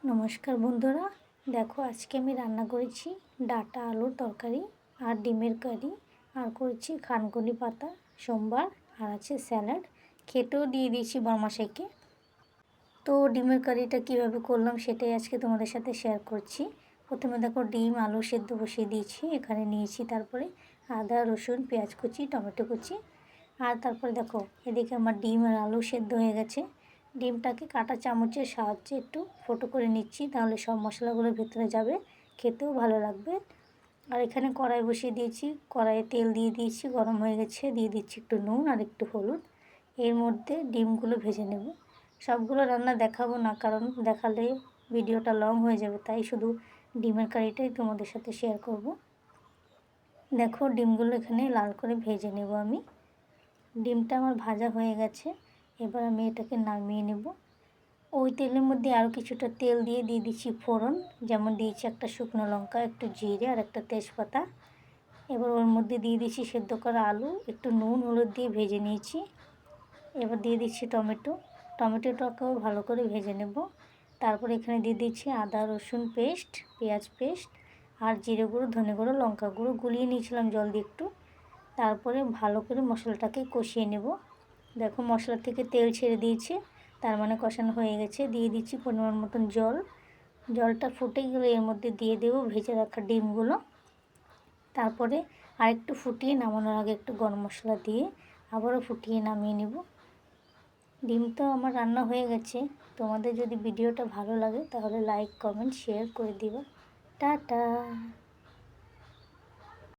নমস্কার বন্ধুরা, দেখো আজকে আমি রান্না করেছি ডাঁটা আলুর তরকারি আর ডিমের কারি, আর করেছি খানকুনি পাতা সোমবার, আর আছে স্যালাড। খেতেও দিয়ে দিয়েছি বরমাসাইকে। তো ডিমের কারিটা কীভাবে করলাম সেটাই আজকে তোমাদের সাথে শেয়ার করছি। প্রথমে দেখো ডিম আলু সেদ্ধ বসিয়ে দিয়েছি, এখানে নিয়েছি তারপরে আদা রসুন পেঁয়াজ কুচি টমেটো কুচি। আর তারপরে দেখো এদিকে আমার ডিম আর আলু সেদ্ধ হয়ে গেছে। ডিমটাকে কাঁটা চামচের সাহায্যে একটু ফুটো করে নিচ্ছি, তাহলে সব মশলাগুলো ভেতরে যাবে, খেতেও ভালো লাগবে। আর এখানে কড়াই বসিয়ে দিয়েছি, কড়াইয়ে তেল দিয়ে দিয়েছি, গরম হয়ে গেছে, দিয়ে দিচ্ছি একটু নুন আর একটু হলুদ। এর মধ্যে ডিমগুলো ভেজে নেব। সবগুলো রান্না দেখাবো না, কারণ দেখালে ভিডিওটা লং হয়ে যাবে, তাই শুধু ডিমের কারিটাই তোমাদের সাথে শেয়ার করব। দেখো ডিমগুলো এখানে লাল করে ভেজে নেব আমি। ডিমটা আমার ভাজা হয়ে গেছে, এবার আমি এটাকে নামিয়ে নেব। ওই তেলের মধ্যে আরও কিছুটা তেল দিয়ে দিচ্ছি ফোড়ন, যেমন দিয়েছি একটা শুকনো লঙ্কা, একটু জিরে আর একটা তেজপাতা। এবার ওর মধ্যে দিয়ে দিচ্ছি সেদ্ধ করা আলু, একটু নুন হলুদ দিয়ে ভেজে নিয়েছি। এবার দিয়ে দিচ্ছি টমেটোটাকেও ভালো করে ভেজে নেব। তারপর এখানে দিয়ে দিচ্ছি আদা রসুন পেস্ট, পেঁয়াজ পেস্ট আর জিরে গুঁড়ো ধনে গুঁড়ো লঙ্কা গুঁড়ো গুলিয়ে নিয়েছিলাম জল দিয়ে একটু। তারপরে ভালো করে মশলাটাকে কষিয়ে নেব। দেখো মশলা থেকে তেল ছেড়ে দিয়েছে, তার মানে কষানো হয়ে গেছে। দিয়ে দিচ্ছি পরিমাণ মতন জল। জলটা ফুটে গেলে এর মধ্যে দিয়ে দেবো ভেজে রাখা ডিমগুলো। তারপরে আরেকটু ফুটিয়ে নামানোর আগে একটু গরম মশলা দিয়ে আবারও ফুটিয়ে নামিয়ে নেব। ডিম তো আমার রান্না হয়ে গেছে। তোমাদের যদি ভিডিওটা ভালো লাগে তাহলে লাইক কমেন্ট শেয়ার করে দিবা। টাটা।